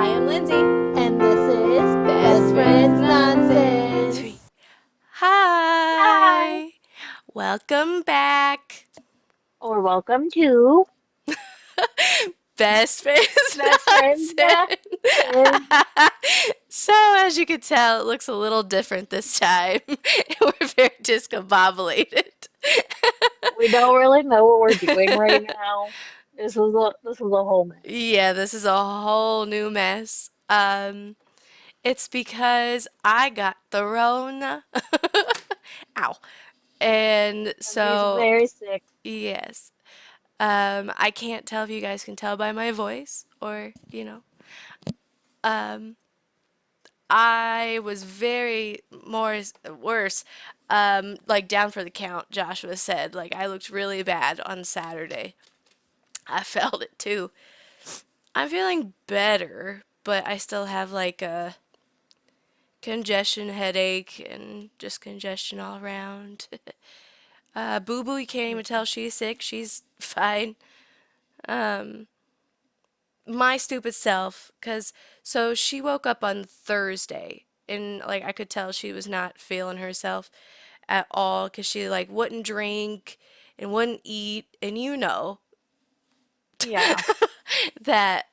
Hi, I'm Lindsay. And this is Best Friends Nonsense. Nonsense. Hi. Hi. Welcome back. Or welcome to Best Friends Best Friends Nonsense. Nonsense. So, as you can tell, it looks a little different this time. We're very discombobulated. We don't really know what we're doing right now. This is a whole mess. Yeah, this is a whole new mess. It's because I got thrown. Ow. And He's so, very sick. yes. I can't tell if you guys can tell by my voice or. Um, I was very more worse. Like down for the count, Joshua said. Like I looked really bad on Saturday. I felt it too. I'm feeling better, but I still have like a congestion headache and just congestion all around. Boo Boo, you can't even tell she's sick. She's fine. Um, my stupid self, because so she woke up on Thursday and like I could tell she was not feeling herself at all because she like wouldn't drink and wouldn't eat, and Yeah. that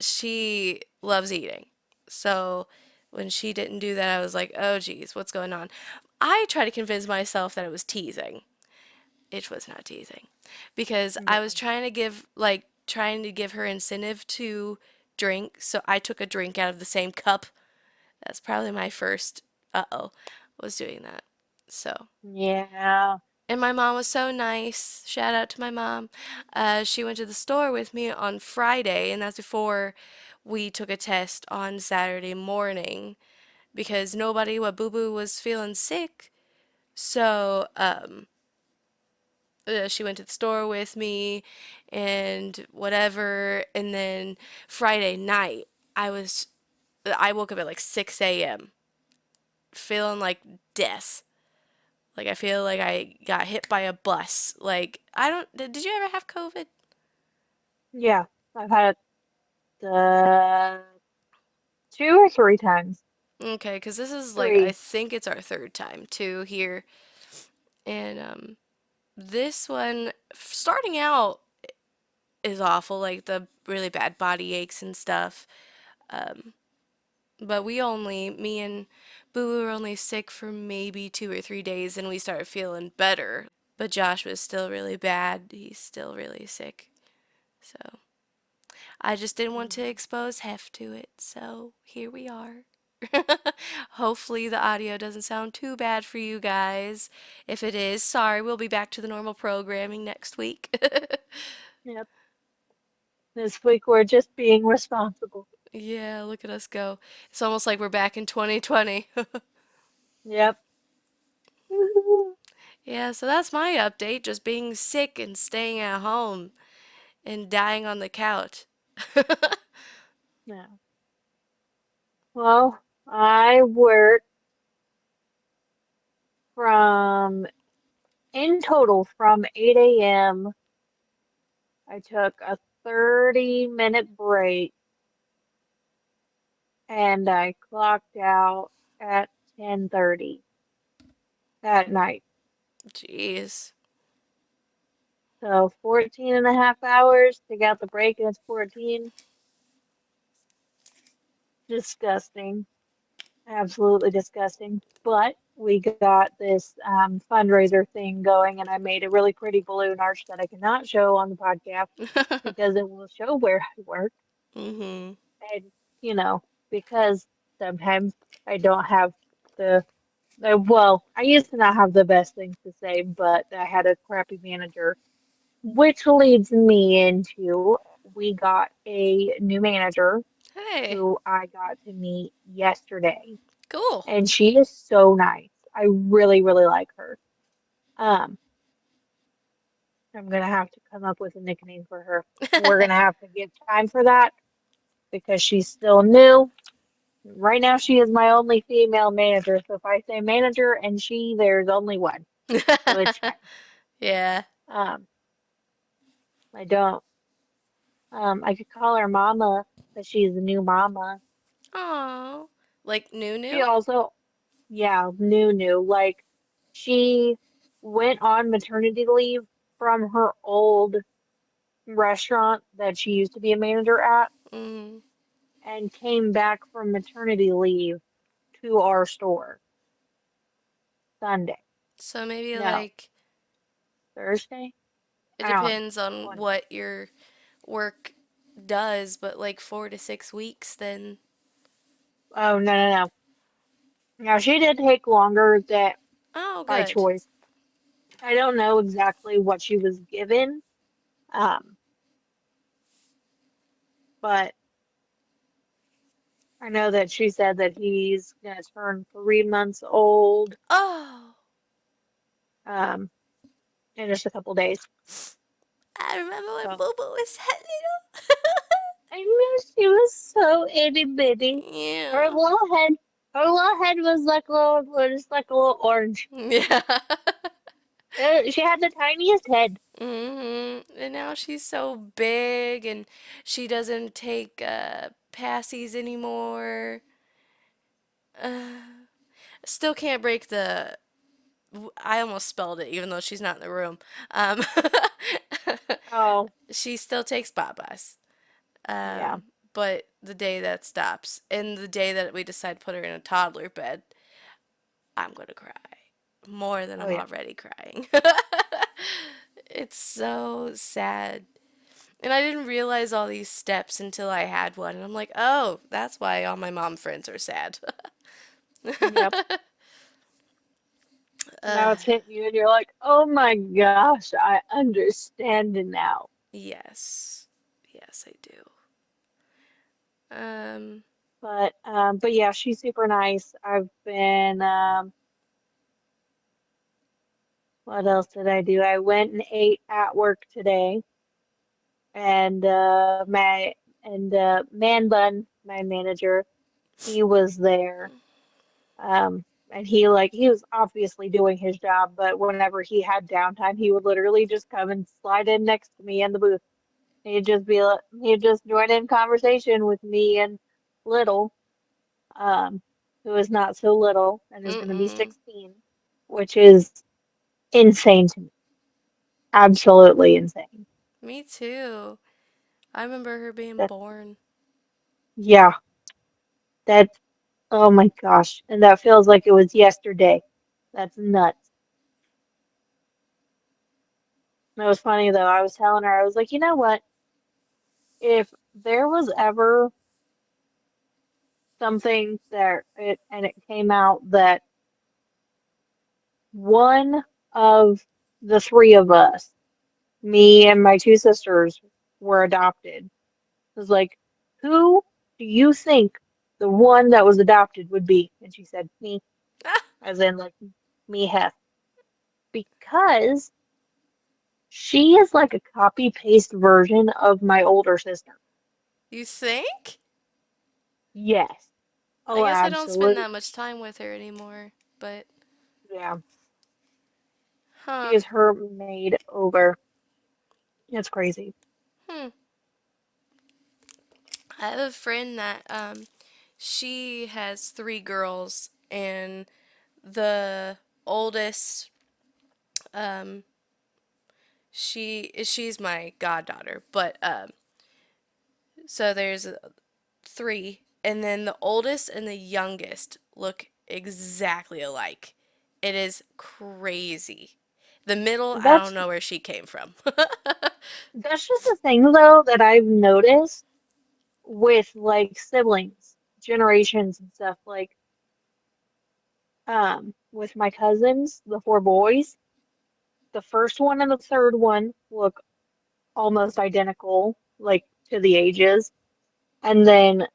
she loves eating. So when she didn't do that, I was like, oh geez, what's going on? I tried to convince myself that it was teasing. It was not teasing because I was Yeah. trying to give her incentive to drink. So I took a drink out of the same cup. That's probably my first was doing that. So, Yeah. and my mom was so nice. Shout out to my mom. She went to the store with me on Friday, and that's before we took a test on Saturday morning because nobody but Boo Boo was feeling sick. So, she went to the store with me and whatever. And then Friday night, I woke up at like 6 a.m. feeling like death. Like I feel like I got hit by a bus. Like I don't. Did you ever have COVID? Yeah. I've had it 2 or 3 times. Okay, because this is like I Three. think it's our third time too here, and this one starting out is awful, like the really bad body aches and stuff. Um, But me and Boo were only sick for maybe 2 or 3 days and we started feeling better. But Josh was still really bad. He's still really sick. So I just didn't want to Mhm. expose Heff to it. So here we are. Hopefully the audio doesn't sound too bad for you guys. If it is, sorry, we'll be back to the normal programming next week. Yep. This week we're just being responsible. Yeah, look at us go. It's almost like we're back in 2020. Yep. Yeah, so that's my update, just being sick and staying at home and dying on the couch. Yeah. Well, I work from in total from 8 a.m. I took a 30-minute break and I clocked out at 10:30 that night. Jeez. So 14 and a half hours, take out the break and it's 14. Disgusting. Absolutely disgusting. But we got this fundraiser thing going and I made a really pretty balloon arch that I cannot show on the podcast because it will show where I work. Mm-hmm. And, you know, because sometimes I don't have the, well, I used to not have the best things to say, but I had a crappy manager, which leads me into we got a new manager Hey, who I got to meet yesterday, cool. and she is so nice. I really, really like her. Um, I'm gonna have to come up with a nickname for her. We're gonna have to give time for that because she's still new. Right now, she is my only female manager. So if I say manager and she, there's only one. So it's fine. Yeah. I don't. I could call her mama because she's a new mama. Oh, like new She new? also, yeah, new. Like, she went on maternity leave from her old restaurant that she used to be a manager at Mm. and came back from maternity leave to our store Sunday. So maybe No, like Thursday? it I don't know. depends on One. what your work does, but like 4 to 6 weeks, then. Oh, no. Now, she did take longer that Oh, by good. choice. I don't know exactly what she was given, um, but I know that she said that he's gonna turn 3 months old, Oh, um, in just a couple days. I remember when So Boo Boo was that I knew she was so itty bitty. little. Her Yeah. little head, her little head was like a little, was just like a little orange. Yeah. She had the tiniest head. And now she's so big and she doesn't take passies anymore. Uh, Still can't break the. I almost spelled it even though she's not in the room. Um, Oh, she still takes babas. yeah. But the day that stops and the day that we decide to put her in a toddler bed, I'm gonna cry more than Oh I'm yeah. already crying. It's so sad. And I didn't realize all these steps until I had one. And I'm like, oh, that's why all my mom friends are sad. Yep. uh, Now it's hitting you and you're like, oh my gosh, I understand now. yes. Yes, I do. But yeah, she's super nice. I've been what else did I do? I went and ate at work today and Man Bun, my manager, he was there. And he was obviously doing his job, but whenever he had downtime, he would literally just come and slide in next to me in the booth. He'd just join in conversation with me and Little, um, who is not so little and is going to be Mm-mm. 16, which is insane to me. Absolutely insane. Me too. I remember her being That, born. yeah, that, oh my gosh. And that feels like it was yesterday. That's nuts. It was funny though. I was telling her, I was like, you know what? If there was ever something and it came out that one of the three of us, me and my two sisters, were adopted. It was like, who do you think the one that was adopted would be? And she said, me, Ah, as in like me, Heff, because she is like a copy paste version of my older sister. you think? Yes. I Oh, guess I don't spend that absolutely. much time with her anymore. But, Yeah. She huh. is her made over. It's crazy. Hmm. I have a friend that she has 3 girls and the oldest um she's my goddaughter, but so there's three, and then the oldest and the youngest look exactly alike. It is crazy. The middle, I don't That's know where she came from. that's just a thing though that I've noticed with like siblings, generations and stuff. Like with my cousins, the four boys, the first one and the third one look almost identical, like to the ages. And then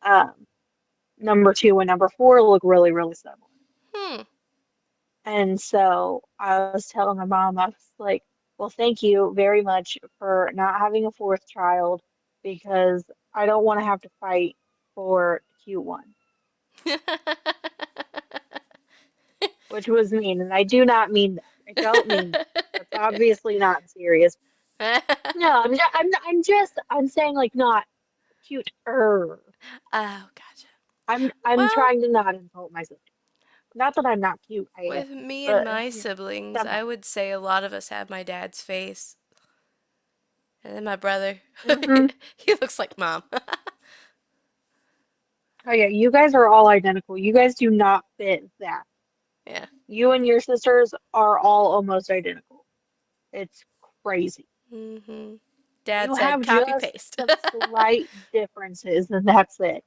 number two and number four look really, really similar. Hmm. And so I was telling my mom, I was like, well, thank you very much for not having a fourth child because I don't want to have to fight for the cute one, which was mean. And I do not mean that. I don't mean that. That's obviously not serious. No, I'm saying like not. Cuter. Oh, gotcha. I'm Well, trying to not insult my sister. Not that I'm not cute, I am, with me and but my you know, siblings, somehow. I would say a lot of us have my dad's face. And then my brother, Mm-hmm. he looks like mom. Oh yeah, you guys are all identical. You guys do not fit that. Yeah. You and your sisters are all almost identical. It's crazy. Hmm. You Dad said have copy just paste. some slight differences, and that's it.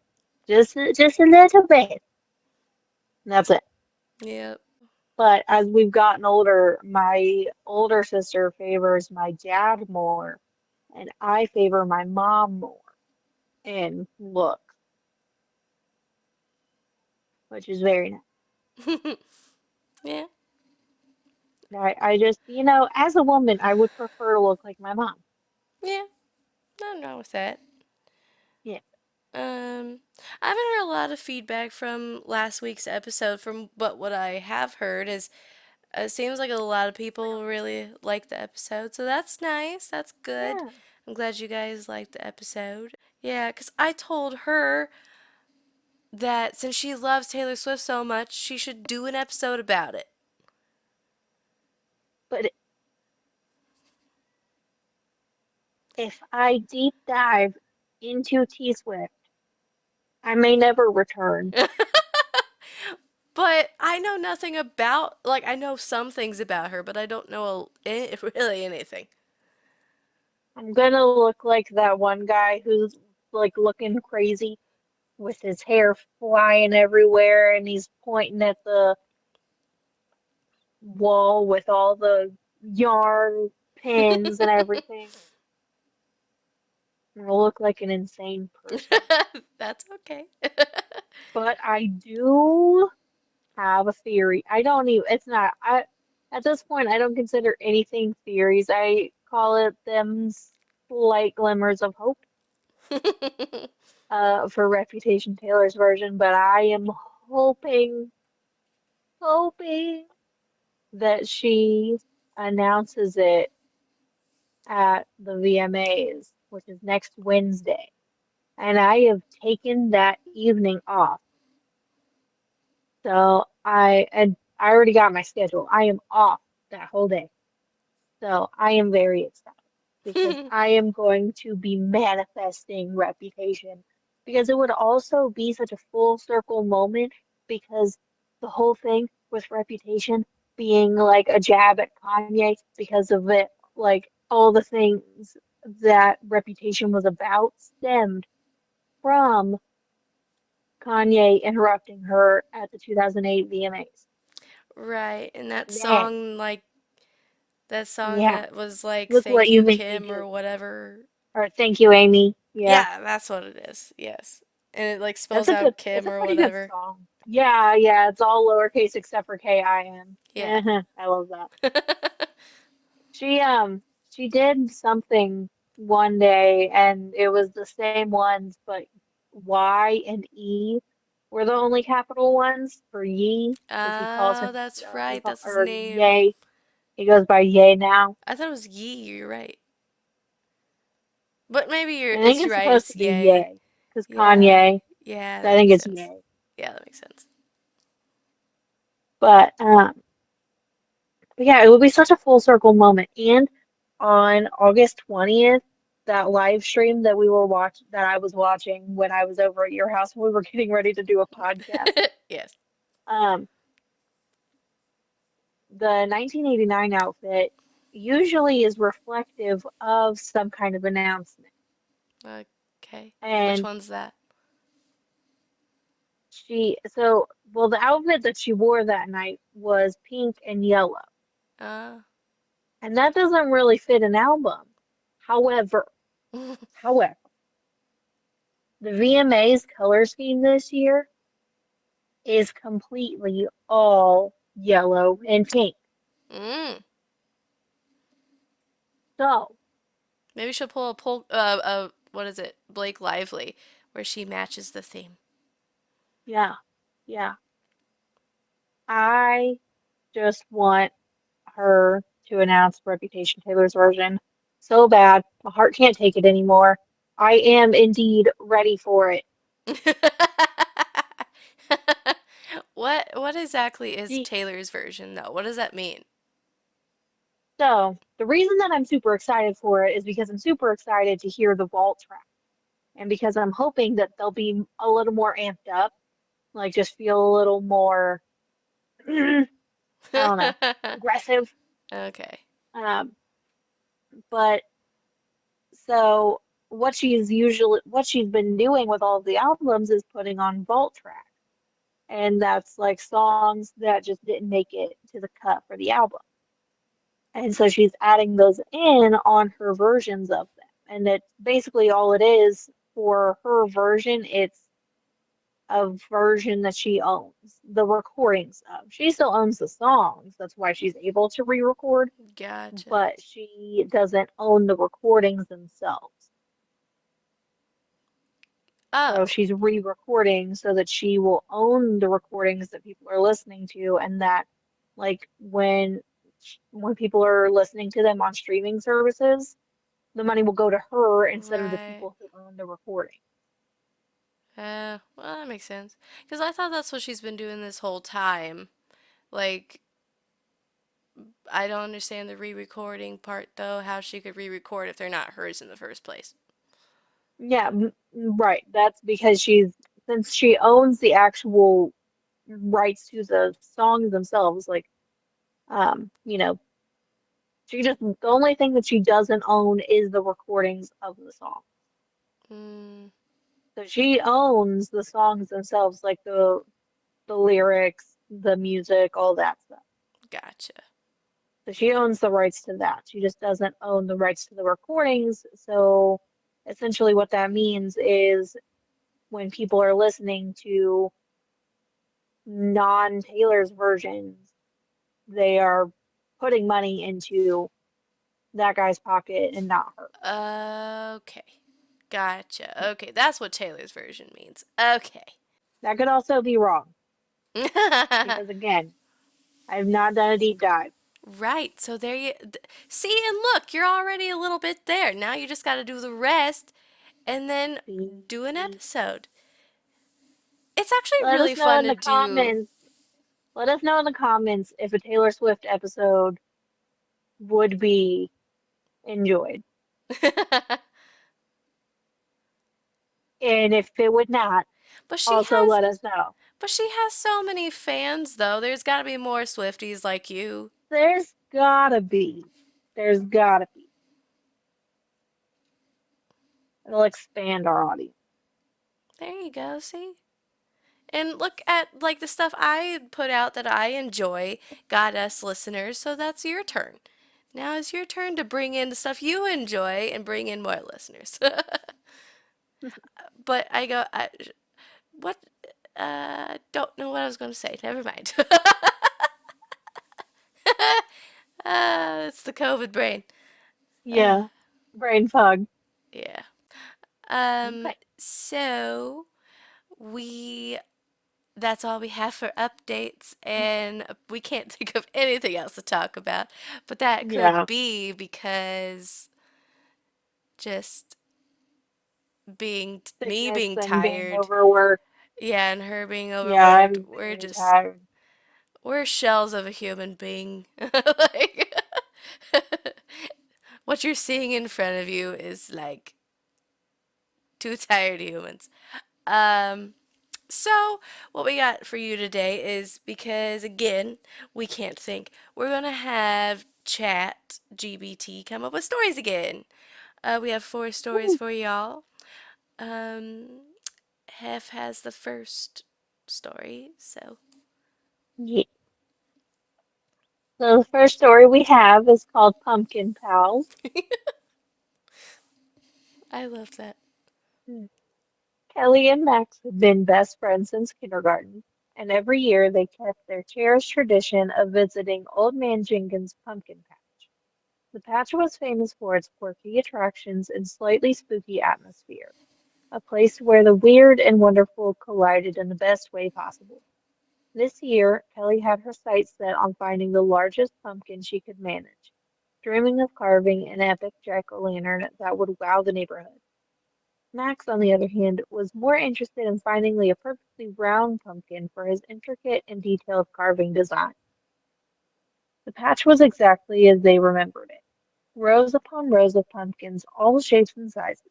Just a little bit. And that's it. Yep. But as we've gotten older, my older sister favors my dad more, and I favor my mom more in look, which is very nice. Yeah. I just, as a woman, I would prefer to look like my mom. Yeah. Nothing wrong with that. Yeah. I haven't heard a lot of feedback from last week's episode. From but what I have heard is it seems like a lot of people really like the episode, so that's nice. That's good. Yeah. I'm glad you guys liked the episode. Yeah, because I told her that since she loves Taylor Swift so much, she should do an episode about it. But if I deep dive into T Swift, I may never return. But I know nothing about, like, I know some things about her, but I don't know really anything. I'm gonna look like that one guy who's like looking crazy with his hair flying everywhere and he's pointing at the wall with all the yarn pins and everything. I'm gonna look like an insane person. That's okay. But I do have a theory. I don't even, it's not, at this point, I don't consider anything theories. I call it them slight glimmers of hope, for Reputation Taylor's version, but I am hoping, hoping that she announces it at the VMAs, which is next Wednesday. And I have taken that evening off. So I already got my schedule. I am off that whole day. So I am very excited because I am going to be manifesting Reputation because it would also be such a full circle moment because the whole thing with Reputation being like a jab at Kanye because of it, like all the things that Reputation was about stemmed from Kanye interrupting her at the 2008 VMAs. Right, and that Then, song, like, that song yeah, that was like, look what Thank you You, made me Kim, or do. whatever. Or thank you, Amy. Yeah. Yeah, that's what it is. Yes. And it, like, That's spells a good, out that's Kim a or pretty good whatever. song. Yeah, yeah, it's all lowercase except for K-I-M. Yeah. I love that. She she did something one day and it was the same ones, but Y and E were the only capital ones for Ye because he calls Oh, him that's right. That's his or name. Ye. He goes by Ye now. I thought it was Yee. You're right. But maybe I think it's it's right. supposed It's to be Yay. Ye because Yeah. Kanye. Yeah, So I that think makes it's sense. Ye. Yeah, that makes sense. But yeah, it would be such a full circle moment. And on August 20th, that live stream that I was watching when I was over at your house when we were getting ready to do a podcast, Yes. um, the 1989 outfit usually is reflective of some kind of announcement. Okay. Which And one's that? well, the outfit that she wore that night was pink and yellow. Uh. And that doesn't really fit an album. However, however, the VMA's color scheme this year is completely all yellow and pink. Mm. So, Maybe she'll what is it? Blake Lively, where she matches the theme. yeah, yeah. I just want her to announce Reputation Taylor's version so bad. My heart can't take it anymore. I am indeed ready for it. What exactly is She, Taylor's version though? What does that mean? so, the reason that I'm super excited for it is because I'm super excited to hear the vault track. And because I'm hoping that they'll be a little more amped up, like just feel a little more, I don't know, aggressive. Okay. Um, but so what she's been doing with all of the albums is putting on vault tracks. And that's like songs that just didn't make it to the cut for the album. And so she's adding those in on her versions of them. And it's basically all it is for her version. It's a version that she owns the recordings of. She still owns the songs. That's why she's able to re-record, Gotcha. but she doesn't own the recordings themselves. So Oh, she's re-recording so that she will own the recordings that people are listening to, and that, like, when people are listening to them on streaming services, the money will go to her instead of the right. people who own the recording. Well, that makes sense. Because I thought that's what she's been doing this whole time. Like, I don't understand the re-recording part though, how she could re-record if they're not hers in the first place. Yeah, right. That's because since she owns the actual rights to the songs themselves, like, you know, the only thing that she doesn't own is the recordings of the song. Mm, So she owns the songs themselves, like the lyrics, the music, all that stuff. gotcha. So she owns the rights to that. She just doesn't own the rights to the recordings. So essentially what that means is when people are listening to non-Taylor's versions, they are putting money into that guy's pocket and not hers. Okay. Gotcha. Okay, that's what Taylor's version means. Okay. That could also be wrong because again, I've not done a deep dive. Right. So there you see and look, you're already a little bit there. Now you just got to do the rest and then do an See, episode. It's actually let really us know fun in to the do. comments. Let us know in the comments if a Taylor Swift episode would be enjoyed. And if it would not, But she also has let us know. but she has so many fans though. There's got to be more Swifties like you. There's gotta be. There's gotta be. It'll expand our audience. There you go, see? And look at like the stuff I put out that I enjoy got us listeners, so that's your turn. Now it's your turn to bring in the stuff you enjoy and bring in more listeners. But what? Don't know what I was going to say. Never mind. It's the COVID brain. Uh, Yeah. Brain fog. yeah. Okay. So we that's all we have for updates, and we can't think of anything else to talk about. But that could Yeah. be because just me Sickness being and being tired, overworked. yeah, and her being Yeah, overworked. I'm very tired. We're shells of a human being. Like what you're seeing in front of you is like two tired humans. Um, So, what we got for you today is because, again, we can't think, we're going to have Chat GPT come up with stories again. We have four stories Woo. for y'all. Um, Heff has the first story, so Yeah. So the first story we have is called Pumpkin Pals. I love that. Hmm. Kelly and Max have been best friends since kindergarten, and every year they kept their cherished tradition of visiting Old Man Jenkins' pumpkin patch. The patch was famous for its quirky attractions and slightly spooky atmosphere, a place where the weird and wonderful collided in the best way possible. This year, Kelly had her sights set on finding the largest pumpkin she could manage, dreaming of carving an epic jack-o'-lantern that would wow the neighborhood. Max, on the other hand, was more interested in finding a perfectly round pumpkin for his intricate and detailed carving design. The patch was exactly as they remembered it. Rows upon rows of pumpkins, all shapes and sizes.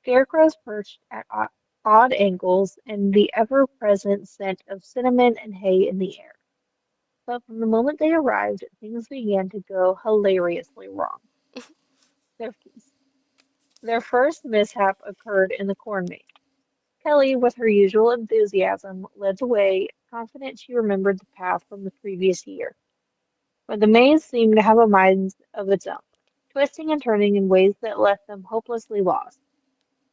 Scarecrows perched at odd angles, and the ever-present scent of cinnamon and hay in the air. But from the moment they arrived, things began to go hilariously wrong. Their, their first mishap occurred in the corn maze. Kelly, with her usual enthusiasm, led the way, confident she remembered the path from the previous year. But the maze seemed to have a mind of its own, twisting and turning in ways that left them hopelessly lost.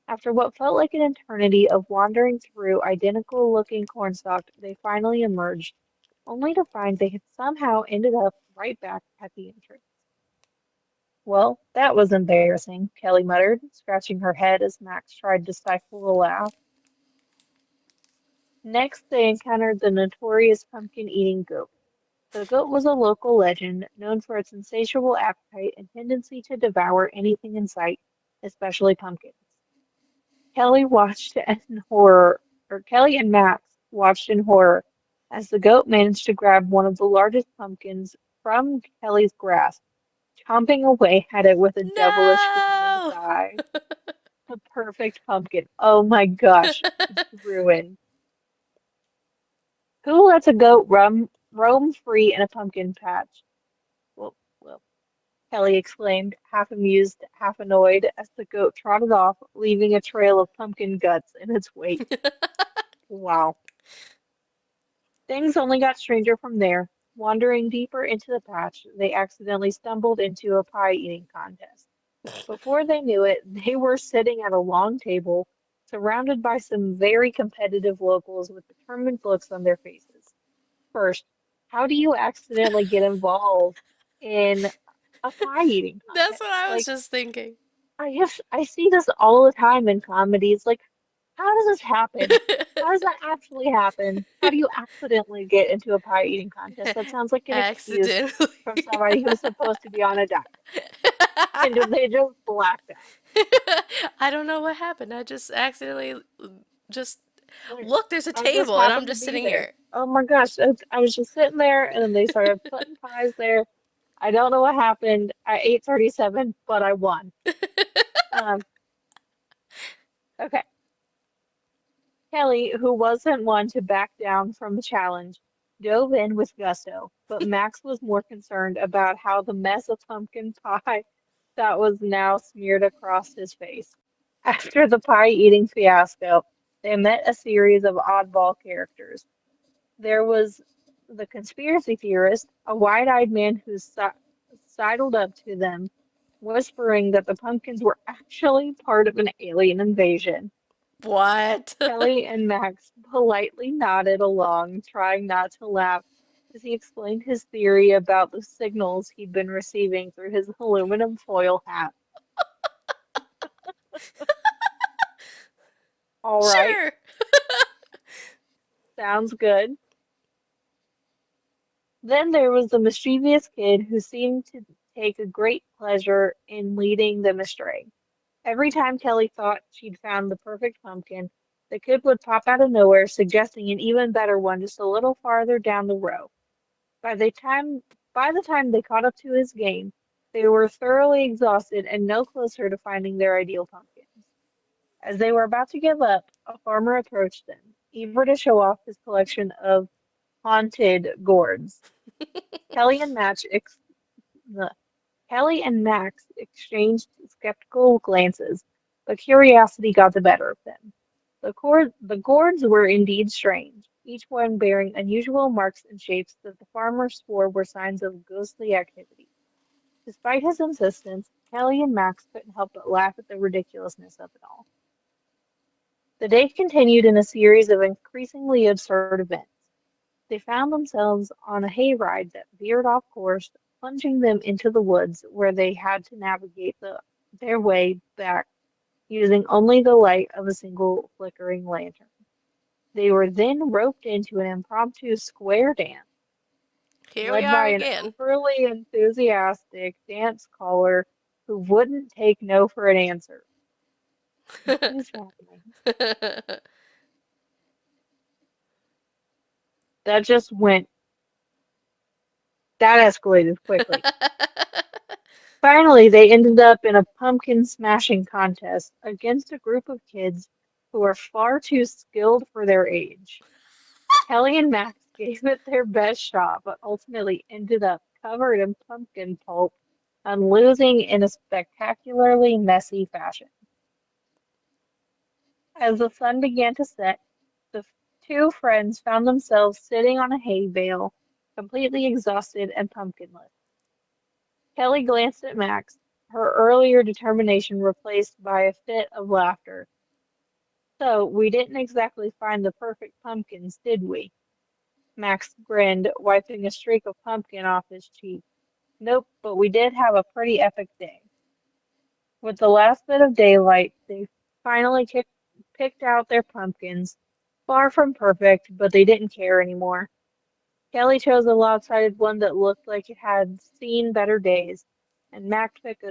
After what felt like an eternity of wandering through identical-looking cornstalks, they finally emerged, only to find they had somehow ended up right back at the entrance. Well, that was embarrassing, Kelly muttered, scratching her head as Max tried to stifle a laugh. Next, they encountered the notorious pumpkin-eating goat. The goat was a local legend, known for its insatiable appetite and tendency to devour anything in sight, especially pumpkins. Kelly watched in horror, Kelly and Max watched in horror as the goat managed to grab one of the largest pumpkins from Kelly's grasp, chomping away at it with a devilish grin in his No! eye. The perfect pumpkin. Oh my gosh, it's ruined. Who lets a goat roam free in a pumpkin patch? Well, well, Kelly exclaimed, half amused, half annoyed, as the goat trotted off, leaving a trail of pumpkin guts in its wake. Wow. Things only got stranger from there. Wandering deeper into the patch, they accidentally stumbled into a pie eating contest. Before they knew it, they were sitting at a long table, surrounded by some very competitive locals with determined looks on their faces. First, how do you accidentally get involved in a pie eating That's contest? what I was Like, just thinking. I see this all the time in comedies. Like, how does this happen? How does that actually happen? How do you accidentally get into a pie eating contest? That sounds like an excuse from Accidentally. somebody who's supposed to be on a diet. And they just blacked out. I don't know what happened. I just accidentally just Like, look, there's a I just table and I'm happened to just be sitting there. here. Oh my gosh, I was just sitting there, and then they started putting pies there. I don't know what happened at 8:37, but I won. Um, okay. Kelly, who wasn't one to back down from the challenge, dove in with gusto, but Max was more concerned about how the mess of pumpkin pie that was now smeared across his face. After the pie eating fiasco, they met a series of oddball characters. There was the conspiracy theorist, a wide-eyed man who sidled up to them, whispering that the pumpkins were actually part of an alien invasion. What? Kelly and Max politely nodded along, trying not to laugh as he explained his theory about the signals he'd been receiving through his aluminum foil hat. All right, Sure. sounds good. Then there was the mischievous kid who seemed to take a great pleasure in leading them astray. Every time Kelly thought she'd found the perfect pumpkin, the kid would pop out of nowhere, suggesting an even better one just a little farther down the row. By the time by the time they caught up to his game, they were thoroughly exhausted and no closer to finding their ideal pumpkins. As they were about to give up, a farmer approached them, eager to show off his collection of haunted gourds. Kelly and Match ex- the Kelly and Max exchanged skeptical glances, but curiosity got the better of them. The gourds were indeed strange, each one bearing unusual marks and shapes that the farmer swore were signs of ghostly activity. Despite his insistence, Kelly and Max couldn't help but laugh at the ridiculousness of it all. The day continued in a series of increasingly absurd events. They found themselves on a hayride that veered off course, plunging them into the woods where they had to navigate their way back using only the light of a single flickering lantern. They were then roped into an impromptu square dance, Here we led are by an again. overly enthusiastic dance caller who wouldn't take no for an answer. What is happening? That just went, that escalated quickly. Finally, they ended up in a pumpkin smashing contest against a group of kids who were far too skilled for their age. Kelly and Max gave it their best shot, but ultimately ended up covered in pumpkin pulp and losing in a spectacularly messy fashion. As the sun began to set, the two friends found themselves sitting on a hay bale, completely exhausted and pumpkinless. Kelly glanced at Max, her earlier determination replaced by a fit of laughter. So, we didn't exactly find the perfect pumpkins, did we? Max grinned, wiping a streak of pumpkin off his cheek. Nope, but we did have a pretty epic day. With the last bit of daylight, they finally picked out their pumpkins. Far from perfect, but they didn't care anymore. Kelly chose a lopsided one that looked like it had seen better days, and Max picked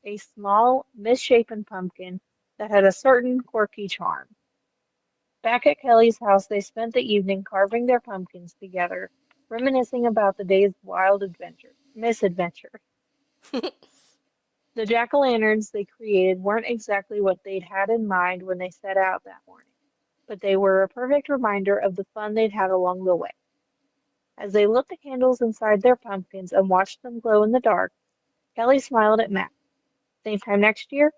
a small, misshapen pumpkin that had a certain quirky charm. Back at Kelly's house, they spent the evening carving their pumpkins together, reminiscing about the day's wild misadventure. The jack-o'-lanterns they created weren't exactly what they'd had in mind when they set out that morning, but they were a perfect reminder of the fun they'd had along the way. As they lit the candles inside their pumpkins and watched them glow in the dark, Kelly smiled at Max. Same time next year?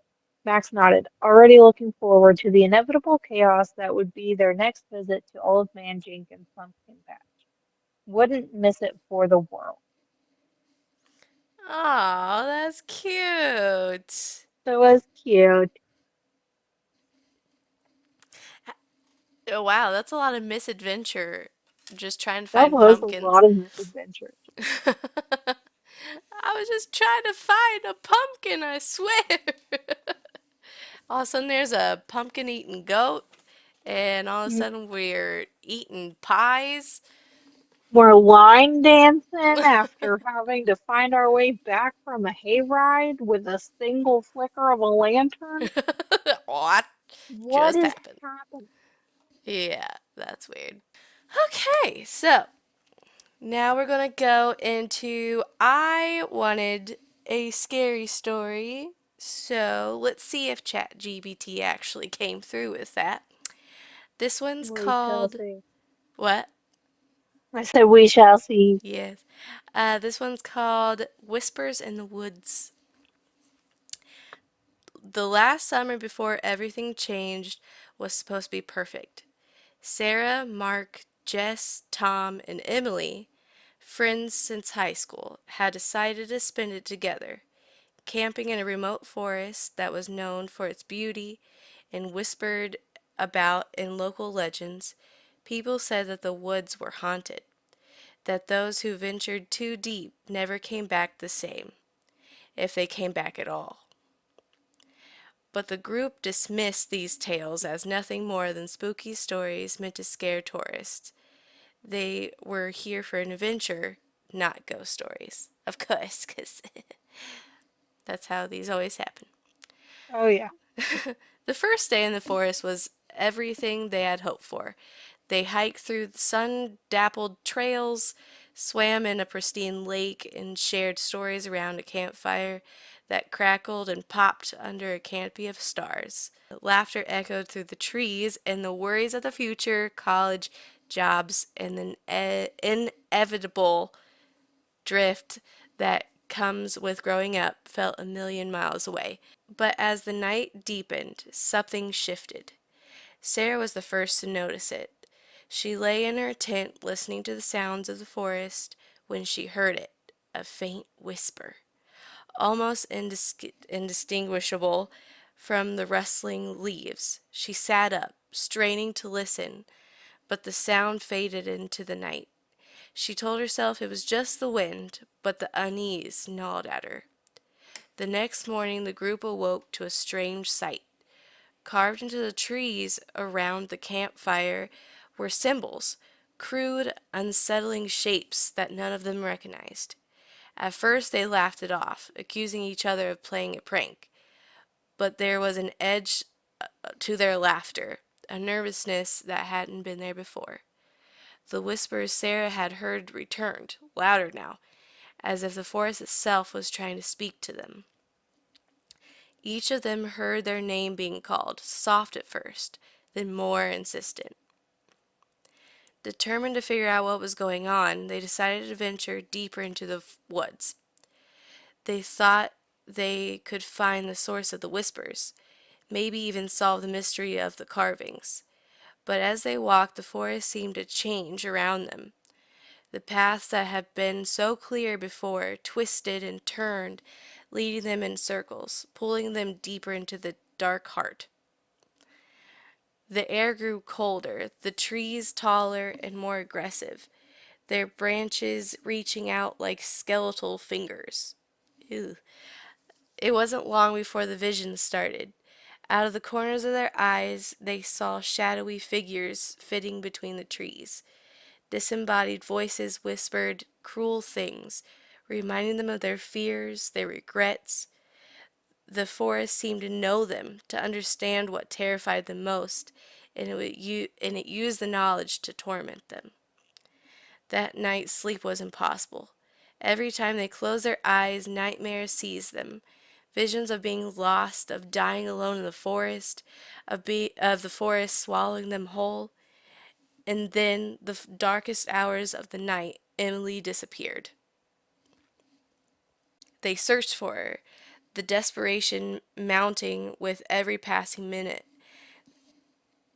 Max nodded, already looking forward to the inevitable chaos that would be their next visit to Old Man Jenkins' pumpkin patch. Wouldn't miss it for the world. Aw, that's cute. So it was cute. Oh, wow, that's a lot of misadventure. Just trying to That find was a pumpkins. lot of misadventure. I was just trying to find a pumpkin, I swear. All of a sudden, there's a pumpkin eating goat, and all of a M- sudden, we're eating pies. We're line dancing after having to find our way back from a hayride with a single flicker of a lantern. What What just is happened? happening? Yeah, that's weird. Okay, so now we're gonna go into I wanted a scary story. So let's see if Chat GPT actually came through with that. This one's We shall called see. what? I said we shall see. Yes. This one's called Whispers in the Woods. The last summer before everything changed was supposed to be perfect. Sarah, Mark, Jess, Tom, and Emily, friends since high school, had decided to spend it together, camping in a remote forest that was known for its beauty and whispered about in local legends. People said that the woods were haunted, that those who ventured too deep never came back the same, if they came back at all. But the group dismissed these tales as nothing more than spooky stories meant to scare tourists. They were here for an adventure, not ghost stories. Of course, because that's how these always happen. Oh yeah. The first day in the forest was everything they had hoped for. They hiked through sun dappled trails, swam in a pristine lake, and shared stories around a campfire that crackled and popped under a canopy of stars. Laughter echoed through the trees, and the worries of the future, college, jobs, and the inevitable drift that comes with growing up felt a million miles away. But as the night deepened, something shifted. Sarah was the first to notice it. She lay in her tent listening to the sounds of the forest when she heard it, a faint whisper, almost indistinguishable from the rustling leaves. She sat up, straining to listen, but the sound faded into the night. She told herself it was just the wind, but the unease gnawed at her. The next morning the group awoke to a strange sight. Carved into the trees around the campfire were symbols, crude, unsettling shapes that none of them recognized. At first they laughed it off, accusing each other of playing a prank. but there was an edge to their laughter, a nervousness that hadn't been there before. The whispers Sarah had heard returned, louder now, as if the forest itself was trying to speak to them. Each of them heard their name being called, soft at first, then more insistent. Determined to figure out what was going on, they decided to venture deeper into the woods. They thought they could find the source of the whispers, maybe even solve the mystery of the carvings. But as they walked, the forest seemed to change around them. The paths that had been so clear before twisted and turned, leading them in circles, pulling them deeper into the dark heart. The air grew colder, the trees taller and more aggressive, their branches reaching out like skeletal fingers. Ew. It wasn't long before the visions started. Out of the corners of their eyes, they saw shadowy figures fitting between the trees. Disembodied voices whispered cruel things, reminding them of their fears, their regrets. The forest seemed to know them, to understand what terrified them most, and it used the knowledge to torment them. That night sleep was impossible. Every time they closed their eyes, nightmares seized them. Visions of being lost, of dying alone in the forest, of the forest swallowing them whole. And then, the darkest hours of the night, Emily disappeared. They searched for her, the desperation mounting with every passing minute.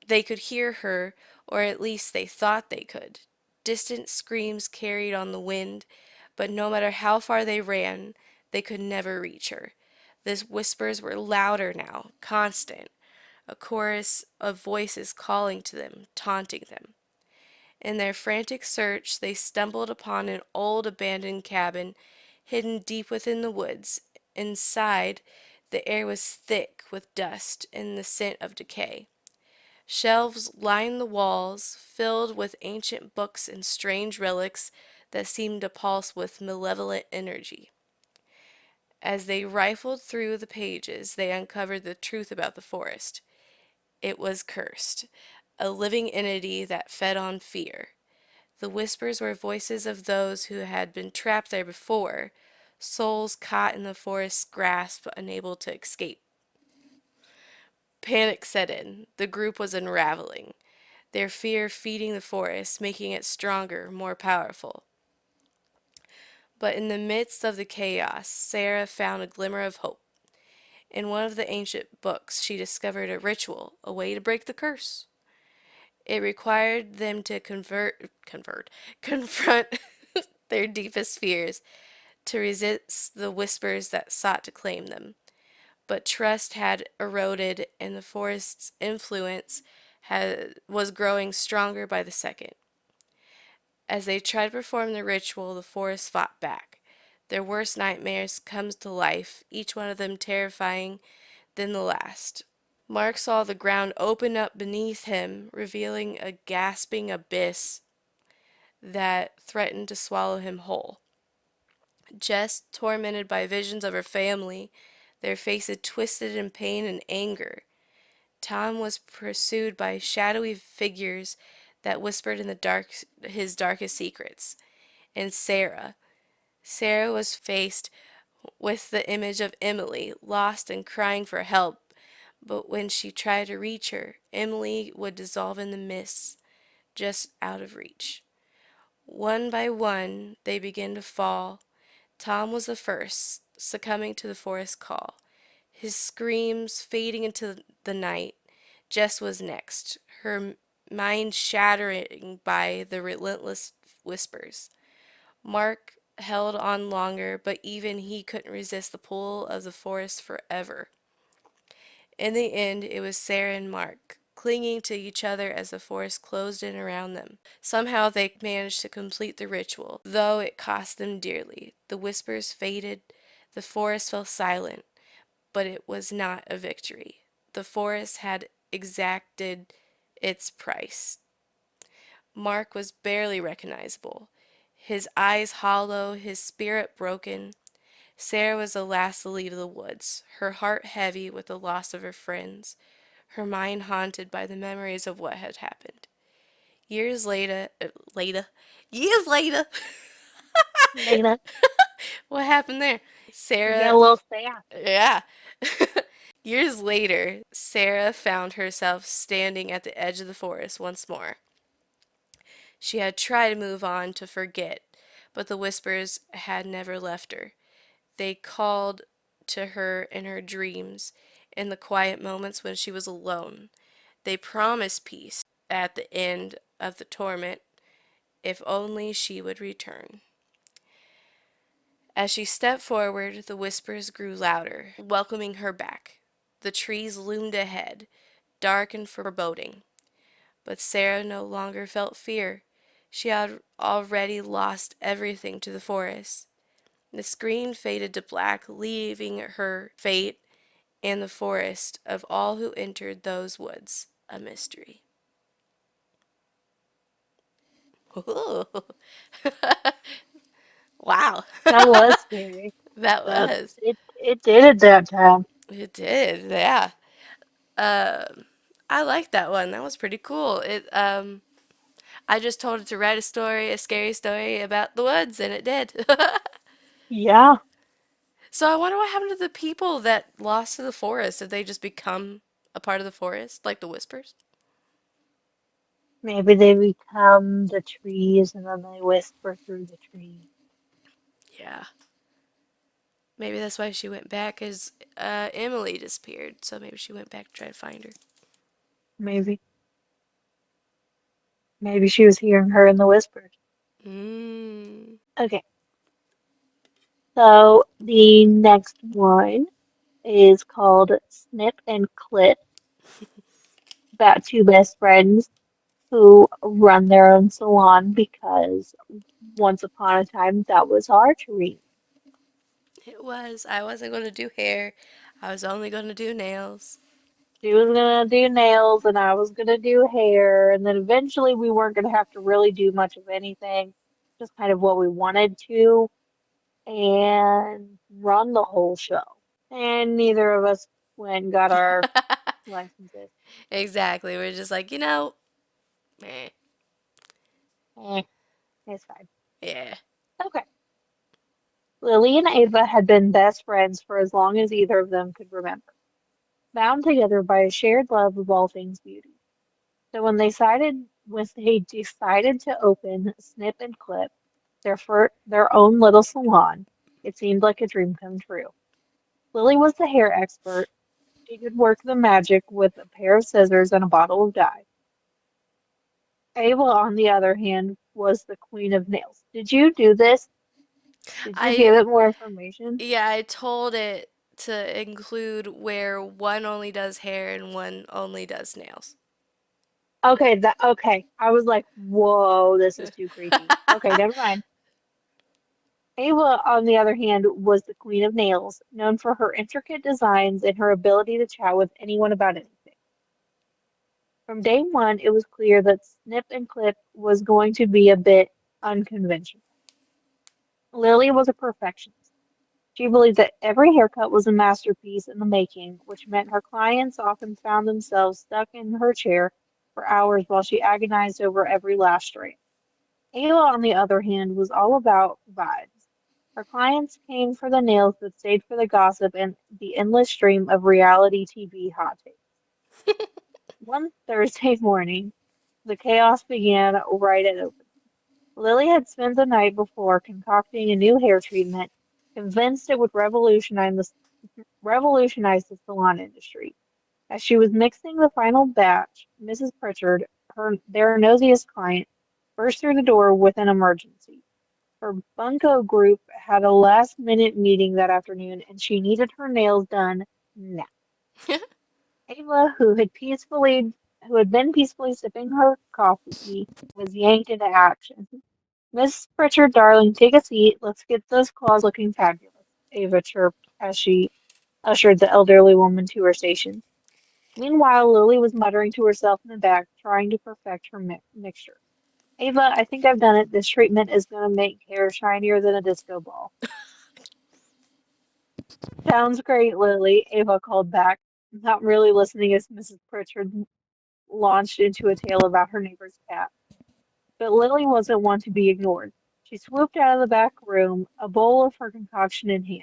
They could hear her, or at least they thought they could. Distant screams carried on the wind, but no matter how far they ran, they could never reach her. The whispers were louder now, constant, a chorus of voices calling to them, taunting them. In their frantic search, they stumbled upon an old abandoned cabin hidden deep within the woods. Inside, the air was thick with dust and the scent of decay. Shelves lined the walls, filled with ancient books and strange relics that seemed to pulse with malevolent energy. As they rifled through the pages, they uncovered the truth about the forest. It was cursed, a living entity that fed on fear. The whispers were voices of those who had been trapped there before, souls caught in the forest's grasp, unable to escape. Panic set in. The group was unraveling, their fear feeding the forest, making it stronger, more powerful. But in the midst of the chaos, Sarah found a glimmer of hope. In one of the ancient books, she discovered a ritual, a way to break the curse. It required them to confront their deepest fears, to resist the whispers that sought to claim them. But trust had eroded, and the forest's influence was growing stronger by the second. As they tried to perform the ritual, the forest fought back. Their worst nightmares come to life, each one of them terrifying than the last. Mark saw the ground open up beneath him, revealing a gasping abyss that threatened to swallow him whole. Jess, tormented by visions of her family, their faces twisted in pain and anger. Tom was pursued by shadowy figures that whispered in the dark his darkest secrets. And Sarah was faced with the image of Emily, lost and crying for help. But when she tried to reach her, Emily would dissolve in the mists, just out of reach. One by one, they began to fall. Tom was the first, succumbing to the forest call, his screams fading into the night. Jess was next, her mind shattering by the relentless whispers. Mark held on longer, but even he couldn't resist the pull of the forest forever. In the end, it was Sarah and Mark, clinging to each other as the forest closed in around them. Somehow they managed to complete the ritual, though it cost them dearly. The whispers faded, the forest fell silent, but it was not a victory. The forest had exacted its price. Mark was barely recognizable, his eyes hollow, his spirit broken. Sarah was the last to leave the woods, her heart heavy with the loss of her friends, her mind haunted by the memories of what had happened. Years later, years later, Lena, what happened there? you get Sarah, a little sad. yeah. Years later, Sarah found herself standing at the edge of the forest once more. She had tried to move on to forget, but the whispers had never left her. They called to her in her dreams, in the quiet moments when she was alone. They promised peace at the end of the torment, if only she would return. As she stepped forward, the whispers grew louder, welcoming her back. The trees loomed ahead, dark and foreboding. But Sarah no longer felt fear. She had already lost everything to the forest. The screen faded to black, leaving her fate and the forest of all who entered those woods a mystery. Wow, That was scary. that That was. it did it that time. It did, yeah. Um, I like that one. That was pretty cool. I just told it to write a story, a scary story about the woods, and it did. Yeah, So I wonder what happened to the people that lost to the forest. Did they just become a part of the forest, like the whispers? maybe they become the trees and then they whisper through the trees. Yeah. Maybe that's why she went back, because Emily disappeared. So maybe she went back to try to find her. Maybe. Maybe she was hearing her in the whispers. Mmm. Okay, so the next one is called Snip and Clip, about two best friends who run their own salon because once upon a time that was our dream. It was. I wasn't going to do hair. I was only going to do nails. She was gonna do nails and I was gonna do hair, and then eventually we weren't gonna have to really do much of anything, just kind of what we wanted to, and run the whole show. And neither of us went and got our licenses. Exactly. We're just like, meh. Eh, it's fine. Yeah. Okay. Lily and Ava had been best friends for as long as either of them could remember, bound together by a shared love of all things beauty. So when they decided to open Snip and Clip, their own little salon, it seemed like a dream come true. Lily was the hair expert. She could work the magic with a pair of scissors and a bottle of dye. Ava, on the other hand, was the queen of nails. Did you do this? Did you I give it more information? Yeah, I told it to include where one only does hair and one only does nails. Okay. I was like, whoa, this is too creepy. Okay, never mind. Ava, on the other hand, was the queen of nails, known for her intricate designs and her ability to chat with anyone about anything. From day one, it was clear that Snip and Clip was going to be a bit unconventional. Lily was a perfectionist. She believed that every haircut was a masterpiece in the making, which meant her clients often found themselves stuck in her chair for hours while she agonized over every last strand. Ayla, on the other hand, was all about vibes. Her clients came for the nails but stayed for the gossip and the endless stream of reality TV hot takes. One Thursday morning, the chaos began right at opening. Lily had spent the night before concocting a new hair treatment, convinced it would revolutionize the salon industry. As she was mixing the final batch, Mrs. Pritchard, their nosiest client, burst through the door with an emergency. Her bunco group had a last minute meeting that afternoon and she needed her nails done now. Ava, who had been peacefully sipping her coffee, was yanked into action. Miss Pritchard, darling, take a seat. Let's get those claws looking fabulous, Ava chirped as she ushered the elderly woman to her station. Meanwhile, Lily was muttering to herself in the back, trying to perfect her mixture. Ava, I think I've done it. This treatment is going to make hair shinier than a disco ball. Sounds great, Lily, Ava called back, not really listening as Mrs. Pritchard launched into a tale about her neighbor's cat. But Lily wasn't one to be ignored. She swooped out of the back room, a bowl of her concoction in hand.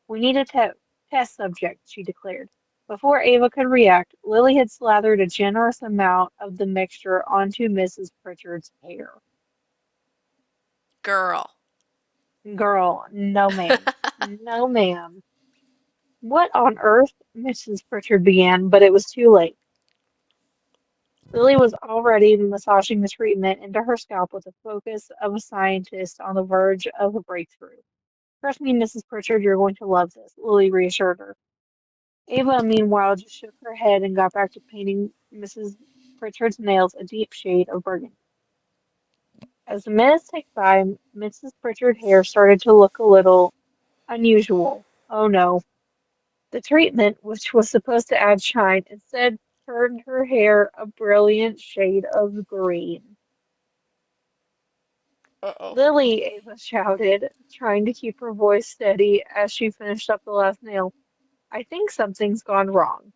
We need a test subject, she declared. Before Ava could react, Lily had slathered a generous amount of the mixture onto Mrs. Pritchard's hair. Girl. Girl, no ma'am. No ma'am. What on earth? Mrs. Pritchard began, but it was too late. Lily was already massaging the treatment into her scalp with the focus of a scientist on the verge of a breakthrough. Trust me, Mrs. Pritchard, you're going to love this, Lily reassured her. Ava, meanwhile, just shook her head and got back to painting Mrs. Pritchard's nails a deep shade of burgundy. As the minutes ticked by, Mrs. Pritchard's hair started to look a little unusual. Oh no. The treatment, which was supposed to add shine, instead turned her hair a brilliant shade of green. Uh-oh. Lily, Ava shouted, trying to keep her voice steady as she finished up the last nail. I think something's gone wrong.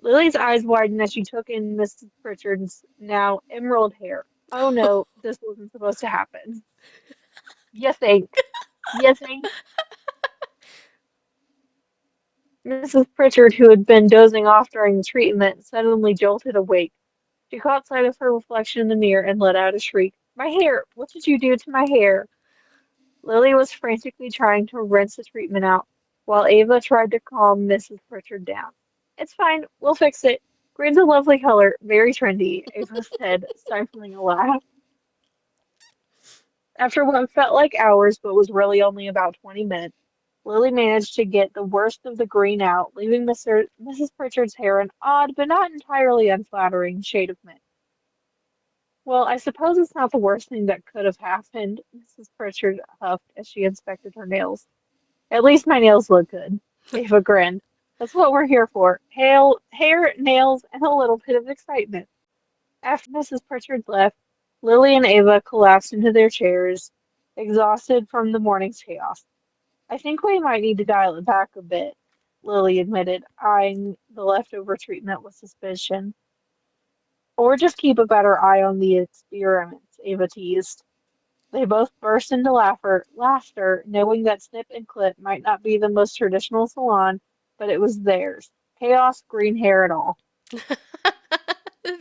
Lily's eyes widened as she took in Mrs. Pritchard's now emerald hair. Oh no, this wasn't supposed to happen. You think? You think? Mrs. Pritchard, who had been dozing off during the treatment, suddenly jolted awake. She caught sight of her reflection in the mirror and let out a shriek. My hair! What did you do to my hair? Lily was frantically trying to rinse the treatment out, while Ava tried to calm Mrs. Pritchard down. It's fine, we'll fix it. Green's a lovely color, very trendy, Ava said, stifling a laugh. After what felt like hours, but was really only about 20 minutes, Lily managed to get the worst of the green out, leaving Mrs. Pritchard's hair an odd but not entirely unflattering shade of mint. Well, I suppose it's not the worst thing that could have happened, Mrs. Pritchard huffed as she inspected her nails. At least my nails look good. Ava grinned. That's what we're here for. Hair, nails, and a little bit of excitement. After Mrs. Pritchard left, Lily and Ava collapsed into their chairs, exhausted from the morning's chaos. I think we might need to dial it back a bit, Lily admitted, eyeing the leftover treatment with suspicion. Or just keep a better eye on the experiments, Ava teased. They both burst into laughter, knowing that Snip and Clip might not be the most traditional salon, but it was theirs. Chaos, green hair, and all.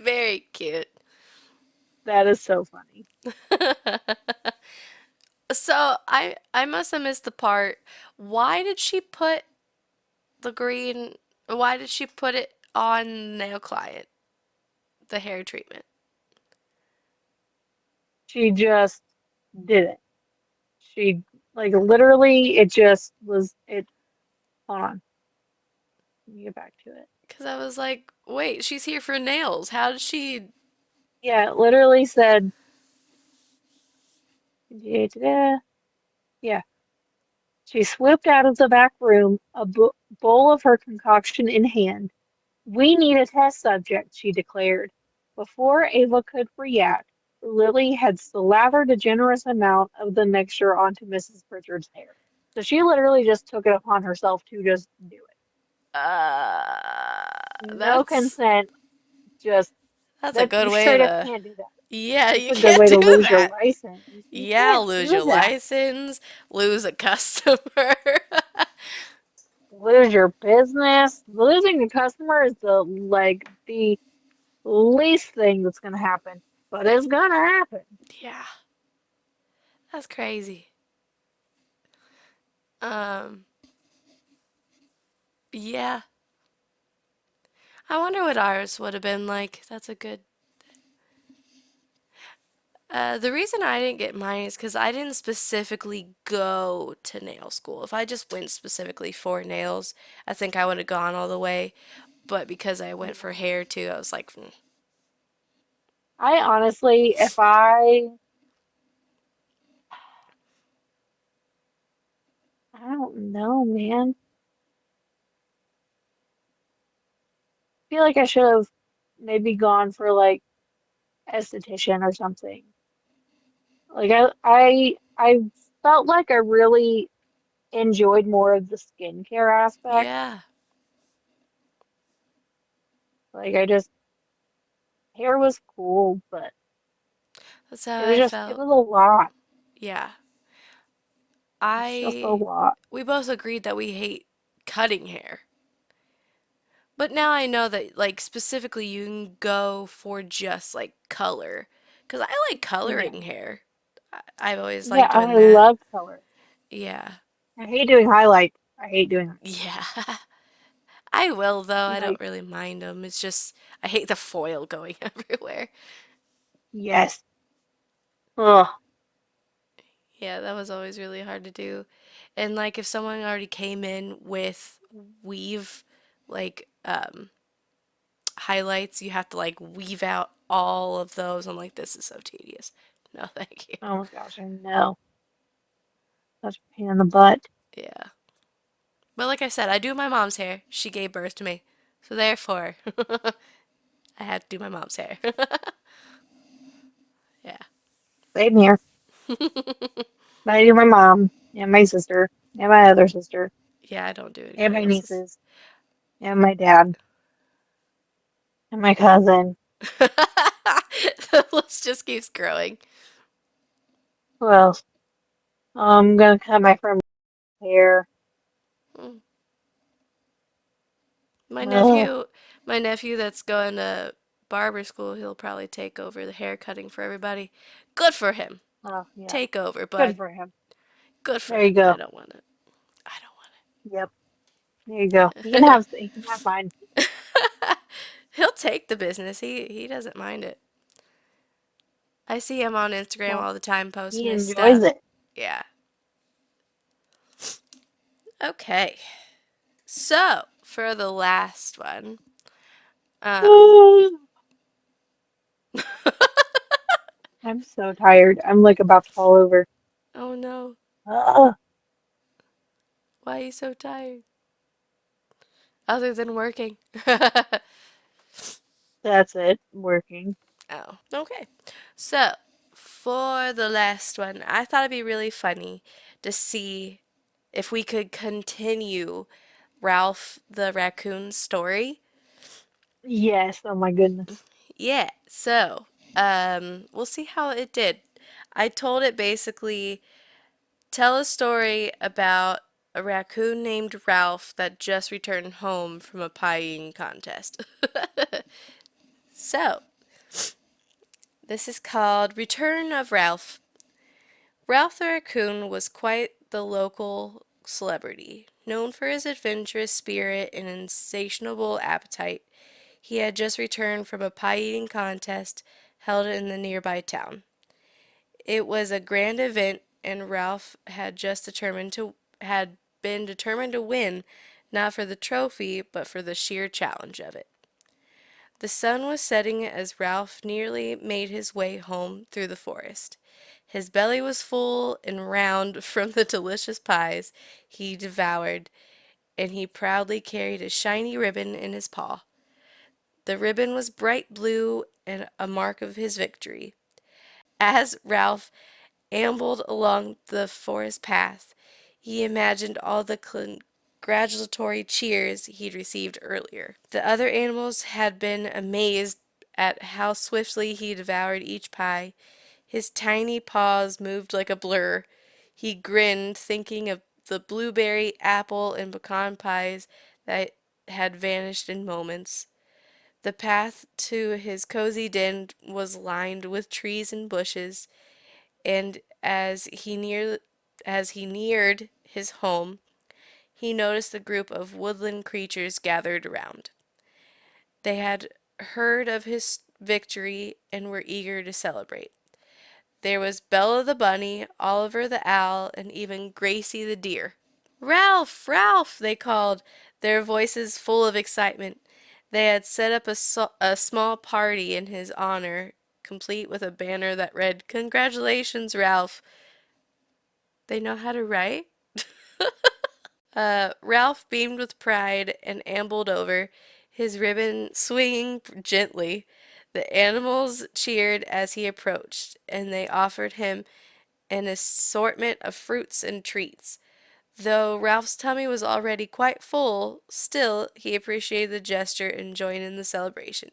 Very cute. That is so funny. So I must have missed the part. Why did she put the green? Why did she put it on nail client? The hair treatment. She just did it. She, like, literally, it just was, it, hold on, let me get back to it. Because I was like, wait, she's here for nails. How did she? Yeah, it literally said, yeah, she swooped out of the back room, a bowl of her concoction in hand. We need a test subject, she declared. Before Ava could react, Lily had slathered a generous amount of the mixture onto Mrs. Pritchard's hair. So she literally just took it upon herself to just do it. No That's consent, just that's a that good you way straight up to. can't do that. Yeah, That's you a good can't way do to lose your that. license. You Yeah, can't lose do your that. license, lose a customer. Lose your business. Losing a customer is the least thing that's gonna happen. But it's gonna happen. Yeah, that's crazy. Um, yeah. I wonder what ours would have been like. That's a good. The reason I didn't get mine is because I didn't specifically go to nail school. If I just went specifically for nails, I think I would have gone all the way. But because I went for Yeah. hair too, I was like, "Mm." I honestly, if I don't know, man. I feel like I should have maybe gone for like esthetician or something. Like I felt like I really enjoyed more of the skincare aspect. Yeah, Like I just hair was cool, but that's how it was I just it felt. was a lot. Yeah. It's just a I lot. we both agreed that we hate cutting hair. But now I know that like specifically you can go for just like color cuz I like Yeah. coloring hair. I've always Yeah, liked doing I that. love color. Yeah. I hate doing highlights. I hate doing highlights. Yeah. I will though. I don't Like, really mind them. It's just I hate the foil going everywhere. yes. Ugh. Yeah, that was always really hard to do. And like if someone already came in with weave like highlights, you have to like weave out all of those. I'm like, this is so tedious. No, thank you. Oh my gosh, I know. Such a pain in the butt. Yeah. But like I said, I do my mom's hair. She gave birth to me. So therefore, I had to do my mom's hair. Yeah. Same here. But I do my mom and my sister and my other sister Yeah, I don't do and anybody my else's. nieces and my dad and my cousin. The list just keeps growing. Who else? I'm gonna cut my friend's hair. Mm. My Ugh. nephew, my nephew that's going to barber school, he'll probably take over the hair cutting for everybody. Good for him. Oh yeah. Take over, Good bud. for him. Good for There you him. I go. don't want it. I Yep. There you go. don't want He can have mine. it. He'll take the business. He doesn't mind it. I see him on Instagram Well, all the time he posting his enjoys stuff. it. Yeah. Okay. So, for the last one, um, I'm so tired. I'm like about to fall over. oh no, Ugh. why are you so tired? Other than working. Oh, That's it. Working. okay. So, for the last one, I thought it'd be really funny to see if we could continue Ralph the raccoon's story. Yes. Oh my goodness. Yeah, so, we'll see how it did. I told it basically tell a story about a raccoon named Ralph that just returned home from a pie eating contest. So, this is called Return of Ralph. Ralph the raccoon was quite the local celebrity. Known for his adventurous spirit and insatiable appetite, he had just returned from a pie eating contest held in the nearby town. It was a grand event, and Ralph had been determined to win, not for the trophy, but for the sheer challenge of it. The sun was setting as Ralph nearly made his way home through the forest. His belly was full and round from the delicious pies he devoured, and he proudly carried a shiny ribbon in his paw. The ribbon was bright blue and a mark of his victory. As Ralph ambled along the forest path, he imagined all the congratulatory cheers he'd received earlier. The other animals had been amazed at how swiftly he devoured each pie. His tiny paws moved like a blur. He grinned, thinking of the blueberry, apple, and pecan pies that had vanished in moments. The path to his cozy den was lined with trees and bushes, and as he neared his home, he noticed a group of woodland creatures gathered around. They had heard of his victory and were eager to celebrate. There was Bella the bunny, Oliver the owl, and even Gracie the deer. Ralph, Ralph, they called, their voices full of excitement. They had set up a small party in his honor, complete with a banner that read, "Congratulations, Ralph." They know how to write? Ralph beamed with pride and ambled over, his ribbon swinging gently. The animals cheered as he approached, and they offered him an assortment of fruits and treats. Though Ralph's tummy was already quite full, still he appreciated the gesture and joined in the celebration.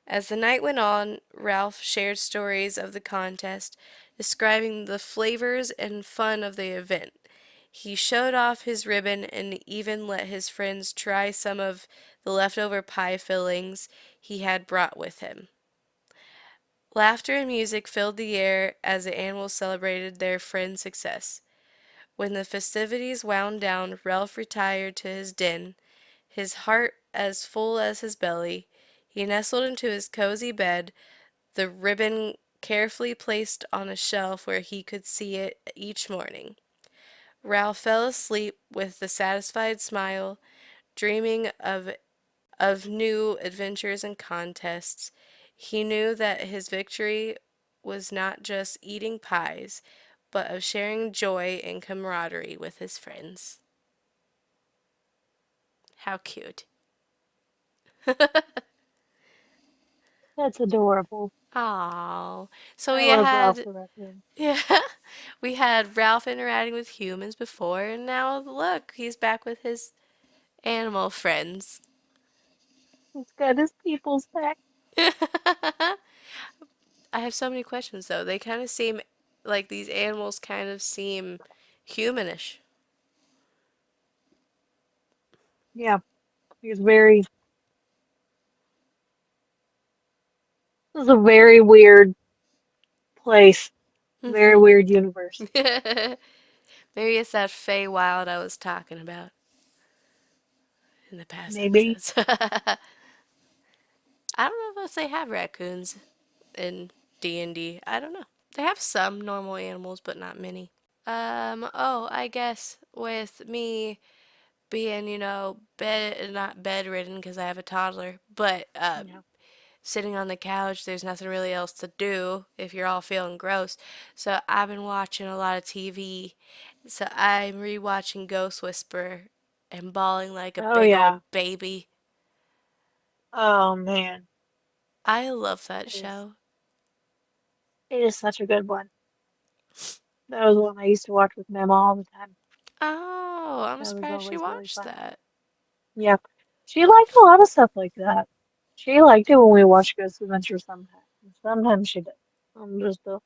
As the night went on, Ralph shared stories of the contest, describing the flavors and fun of the event. He showed off his ribbon and even let his friends try some of the leftover pie fillings he had brought with him. Laughter and music filled the air as the animals celebrated their friend's success. When the festivities wound down, Ralph retired to his den, his heart as full as his belly. He nestled into his cozy bed, the ribbon carefully placed on a shelf where he could see it each morning. Ralph fell asleep with a satisfied smile, dreaming of new adventures and contests. He knew that his victory was not just eating pies, but of sharing joy and camaraderie with his friends. How cute. That's adorable. Oh, so I we love Ralph had, the Raccoon. yeah, we had Ralph interacting with humans before, and now look, he's back with his animal friends. He's got his people's back. I have so many questions though. They kind of seem like these animals kind of seem humanish. Yeah, he's very. This is a very weird place. Very Hmm. weird universe. Maybe it's that Feywild I was talking about in the past Maybe. episodes. I don't know if they have raccoons in D&D. I don't know. They have some normal animals, but not many. Oh, I guess with me being, bed not bedridden because I have a toddler, but Yeah. sitting on the couch, there's nothing really else to do if you're all feeling gross. So I've been watching a lot of TV. So I'm rewatching Ghost Whisperer and bawling like a Oh big old yeah. baby. Oh man. I love that It is. show. It is such a good one. That was one I used to watch with Mama all the time. Oh, I'm That was surprised she always really watched fun. that. Yep. She liked a lot of stuff like that. She liked it when we watched Ghost Adventure sometimes. Sometimes she did. Just the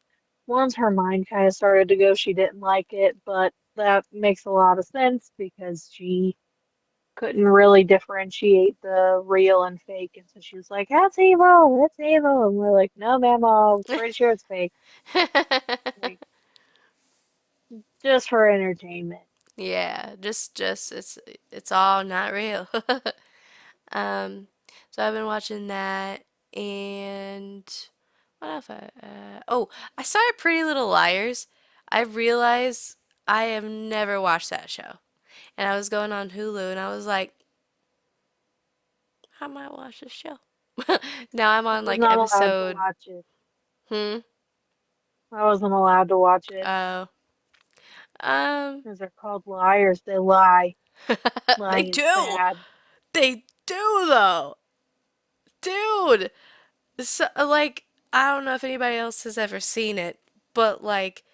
once her mind kind of started to go, she didn't like it, but that makes a lot of sense because she couldn't really differentiate the real and fake, and so she was like, "That's evil, that's evil," and we're like, "No, Mama, I'm pretty sure it's fake, like just for entertainment." Yeah, just it's all not real. Um, so I've been watching that, and what else? Oh, I started Pretty Little Liars. I realized I have never watched that show, and I was going on Hulu, and I was like, I might watch this show. Now I'm I on was like not allowed to episode. watch it. Hmm. I wasn't allowed to watch it. Oh. Um. Because they're called liars. They lie. They Lying is do. bad. They do though, dude. So like I don't know if anybody else has ever seen it, but like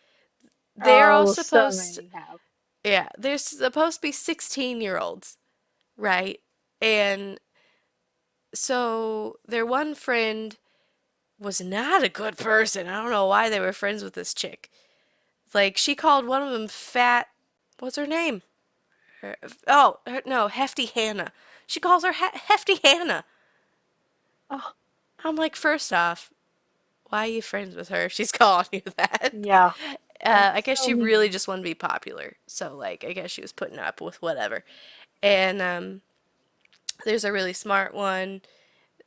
they're all Oh, so supposed many have. yeah, they're supposed to be 16-year-olds, right? And so their one friend was not a good person. I don't know why they were friends with this chick. Like she called one of them fat. What's her name? No, Hefty Hannah. She calls her Hefty Hannah. Oh, I'm like, first off, why are you friends with her if she's calling you that? yeah. I That's guess so she really mean. just wanted to be popular. So, like, I guess she was putting up with whatever. And there's a really smart one.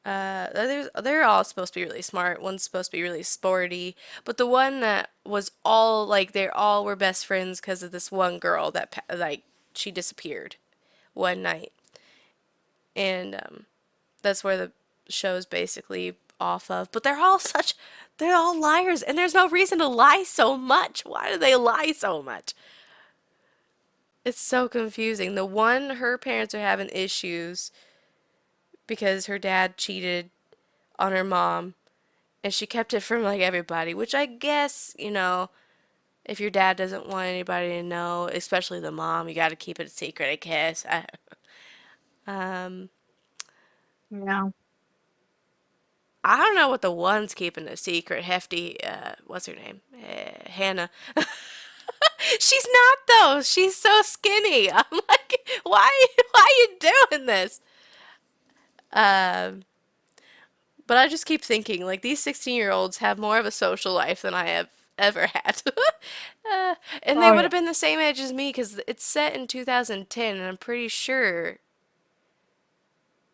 They're all supposed to be really smart. One's supposed to be really sporty. But the one that was all, like, they all were best friends because of this one girl that, like, she disappeared one night. And that's where the show's basically off of. But they're all liars, and there's no reason to lie so much. Why do they lie so much? It's so confusing. The one, her parents are having issues because her dad cheated on her mom, and she kept it from like everybody, which I guess, If your dad doesn't want anybody to know, especially the mom, you got to keep it a secret, I guess. Um, Yeah. I don't know what the one's keeping a secret. Hefty, what's her name? Hannah. She's not though. She's so skinny. I'm like, why are you doing this? Um, but I just keep thinking, like, these 16-year-olds have more of a social life than I have ever had. And they Oh would have yeah. been the same age as me because it's set in 2010, and I'm pretty sure.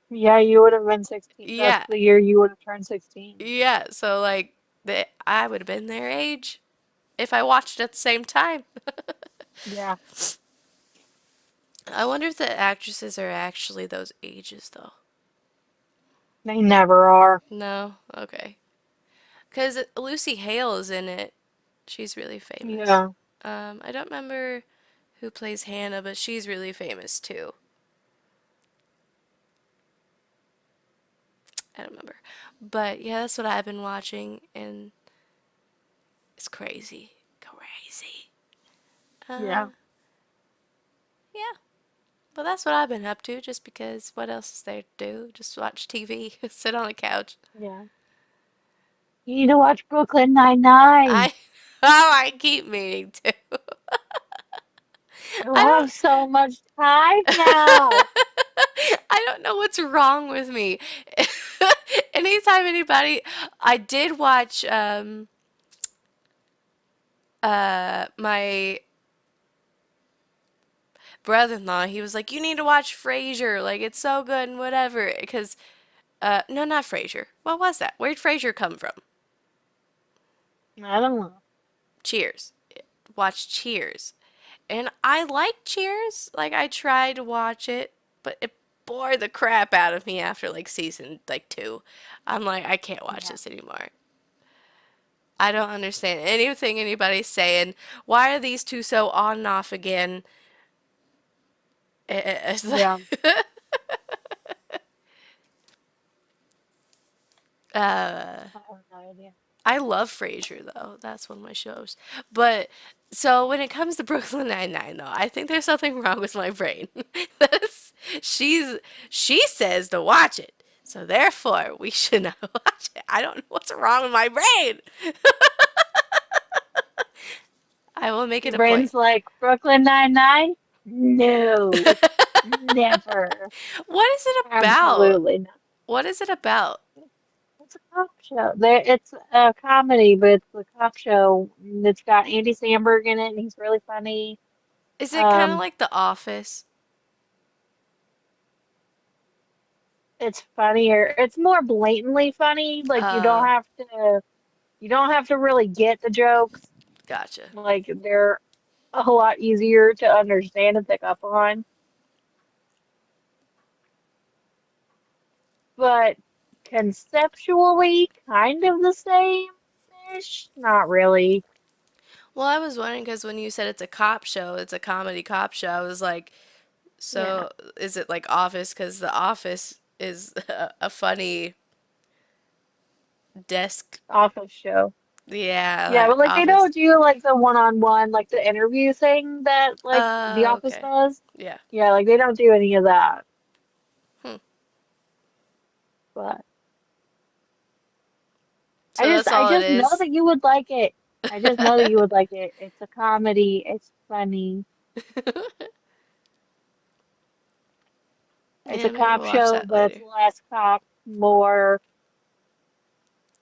Yeah, you would have been 16. That's Yeah, the year you would have turned 16. yeah. So, like, I would have been their age if I watched it at the same time. Yeah. I wonder if the actresses are actually those ages, though. They never are. No? Okay. Because Lucy Hale is in it. She's really famous. Yeah. I don't remember who plays Hannah, but she's really famous too. I don't remember. But yeah, that's what I've been watching, and it's crazy. Crazy. Yeah. Uh, yeah. But that's what I've been up to, just because what else is there to do? Just watch TV, sit on a couch. Yeah. You need to watch Brooklyn Nine-Nine. I, oh, I keep meaning to. You'll I have don't. so much time now. I don't know what's wrong with me. Anytime anybody, I did watch my brother-in-law. He was like, "You need to watch Frasier. Like it's so good and whatever." Because no, not Frasier. What was that? Where'd Frasier come from? I don't know. Cheers. Watch Cheers, and I like Cheers. Like I tried to watch it, but it bored the crap out of me after like season like 2. I'm like, I can't watch Yeah. this anymore. I don't understand anything anybody's saying. Why are these two so on and off again? It's like, Yeah. uh, I have no idea. I love Frasier though. That's one of my shows. But so when it comes to Brooklyn Nine-Nine though, I think there's something wrong with my brain. That's, she's she says to watch it. So therefore, we should not watch it. I don't know what's wrong with my brain. I will make it Your a point. brain's like Brooklyn Nine-Nine? No. Never. What is it about? Absolutely not. What is it about? It's a cop show. It's a comedy, but it's a cop show. It's got Andy Samberg in it, and he's really funny. Is it kind of Um, like The Office? it's funnier. It's more blatantly funny. Like you don't have to really get the jokes. Gotcha. Like they're a lot easier to understand and pick up on. But conceptually, kind of the same-ish. Not really. Well, I was wondering because when you said it's a cop show, it's a comedy cop show, I was like, Yeah, so is it like Office? Because The Office is a funny desk. office show. Yeah, Yeah, like but like they Office. don't do like the one-on-one, like the interview thing that like The Oh, Office okay. does. Yeah. Yeah, like they don't do any of that. Hmm. But So that's I all it just know is. that you would like it. I just know that you would like it. It's a comedy. It's funny. It's Yeah, a maybe cop we'll watch show, that but it's later. less cop, more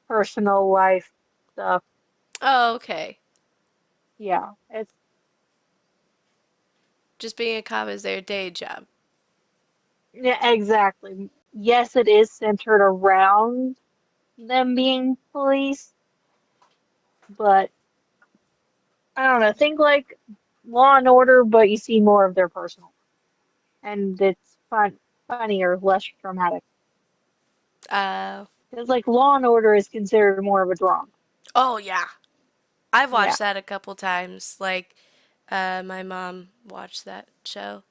personal life stuff. Oh, okay. Yeah, it's Just being a cop is their day job. yeah, exactly. Yes, it is centered around them being police, but I don't know. Think like Law and Order, but you see more of their personal, and it's funnier, less dramatic. Uh, Because like Law and Order is considered more of a drama. oh, yeah. I've Yeah, watched that a couple times. Like, my mom watched that show.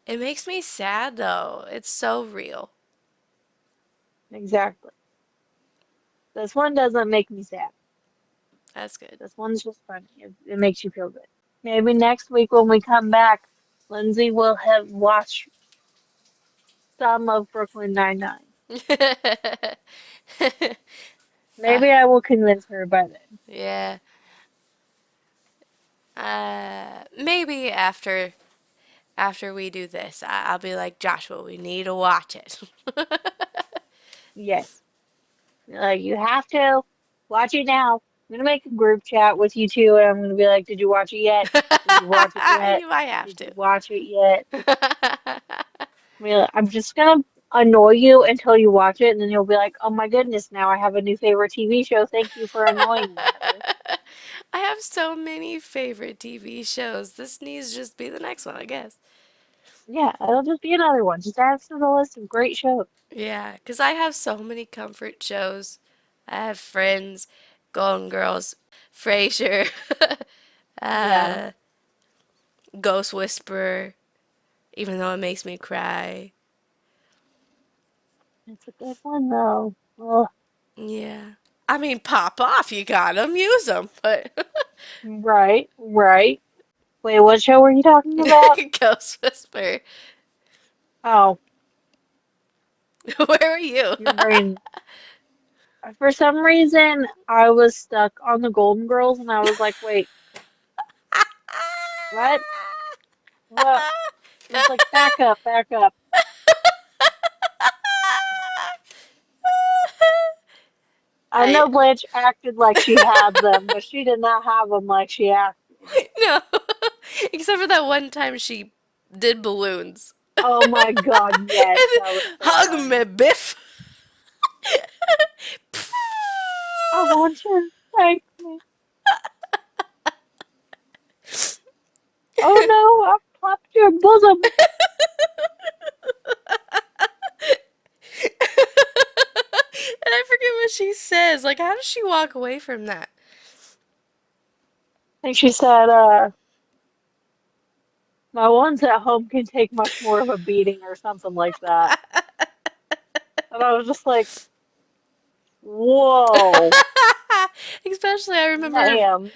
It makes me sad though. It's so real. exactly. This one doesn't make me sad. That's good. This one's just funny. It makes you feel good. Maybe next week when we come back, Lindsay will have watched some of Brooklyn Nine-Nine. uh, Maybe I will convince her by then. yeah. Maybe after we do this, I'll be like, Joshua, we need to watch it. Yes. Like, you have to watch it now. I'm gonna make a group chat with you two, and I'm gonna be like, "Did you watch it yet? Did you watch it yet? You might have Did to. you watch it yet?" I'm just gonna annoy you until you watch it, and then you'll be like, "Oh my goodness, now I have a new favorite TV show. Thank you for annoying me, Heather." I have so many favorite TV shows. This needs to just be the next one, I guess. Yeah, it'll just be another one. Just add to the list of great shows. Yeah, because I have so many comfort shows. I have Friends, Golden Girls, Frasier, Yeah, uh, Ghost Whisperer, even though it makes me cry. it's a good one though. Ugh, Yeah. I mean, pop off, you got 'em, use 'em, but right, right. Wait, what show were you talking about? Ghost Whisperer. Oh, Where were you? your brain. For some reason, I was stuck on the Golden Girls, and I was like, "Wait, what? What?" It was like, "Back up, back up." I I know Blanche acted like she had them, but she did not have them like she acted. no, except for that one time she did balloons. Oh my God, yes, And that was so hug funny. me, Biff. I want you to thank me. Oh no, I've popped your bosom. And I forget what she says. Like, how does she walk away from that? I think she said, my ones at home can take much more of a beating or something like that. And I was just like, whoa, Especially, I remember. ma'am.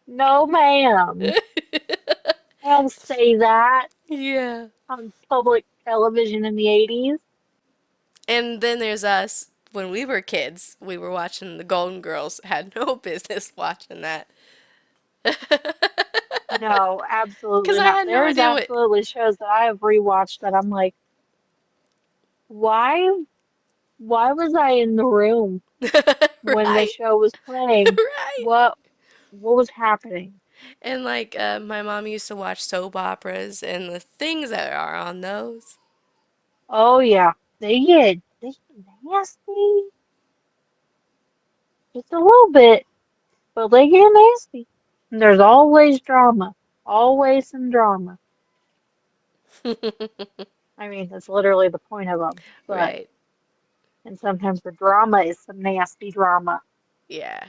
No, ma'am. I don't say that Yeah. on public television in the 80s. And then there's us. When we were kids, we were watching the Golden Girls. Had no business watching that. No, Because absolutely I not. had no There's idea what. absolutely shows that I have rewatched that I'm like, why why was I in the room when the Right. show was playing? Right. What what was happening? And like, my mom used to watch soap operas and the things that are on those. Oh yeah, they get nasty just a little bit, but they get nasty. And there's always drama, always some drama. I mean, that's literally the point of them. But Right. and sometimes the drama is some nasty drama. Yeah.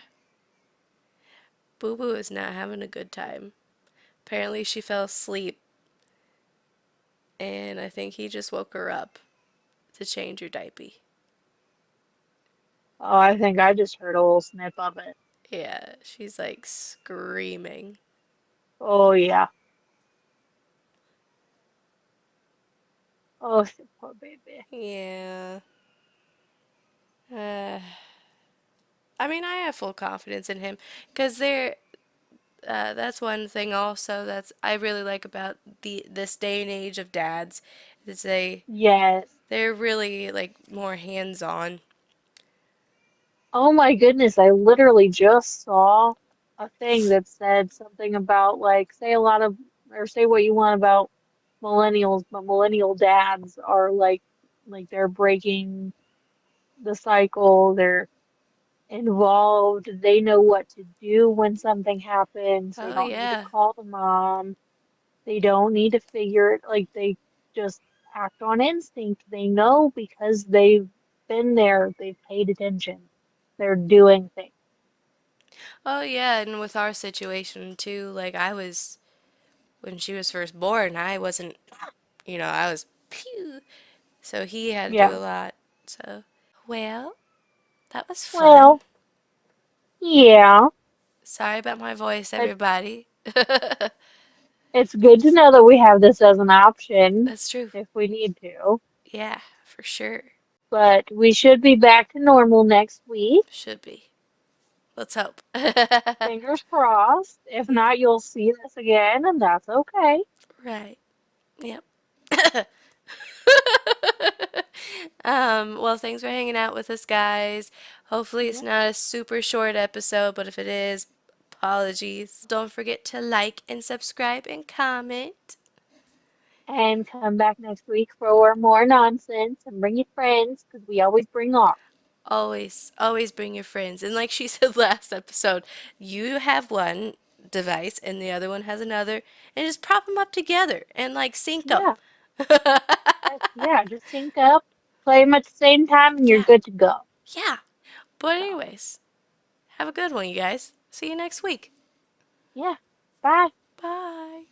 Boo Boo is not having a good time. Apparently, she fell asleep, and I think he just woke her up to change her diaper. Oh, I think I just heard a little snip of it. Yeah, she's like screaming. Oh yeah. Oh, the poor baby. Yeah. Uh, I mean, I have full confidence in him because that's one thing also that's I really like about this day and age of dads is Yes. they're really like more hands on. Oh my goodness, I literally just saw a thing that said something about like say a lot of or say what you want about millennials, but millennial dads are like they're breaking the cycle, they're involved, they know what to do when something happens, they Oh don't need to yeah. call the mom, they don't need to figure it, like they just act on instinct. They know because they've been there, they've paid attention, they're doing things. Oh yeah, and with our situation too, like I was when she was first born, I wasn't, I was pew. So he had to do Yeah. a lot. So, well, that was fun. Well, Yeah, Sorry about my voice, but everybody. it's good to know that we have this as an option That's true. if we need to. Yeah, for sure. But we should be back to normal next week. Should be. Let's hope. Fingers crossed. If Yeah, not, you'll see us again, and that's okay. right. Yep. Well, thanks for hanging out with us, guys. Hopefully, it's Yeah. not a super short episode, but if it is, apologies. Don't forget to like and subscribe and comment. And come back next week for more nonsense and bring your friends because we always bring ours. Always, always bring your friends. And like she said last episode, you have one device and the other one has another, and just prop them up together and like sync them. Yeah. Yeah. Just sync up, play them at the same time, and you're Yeah, good to go. yeah. But, So, anyways, have a good one, you guys. See you next week. yeah. Bye. Bye.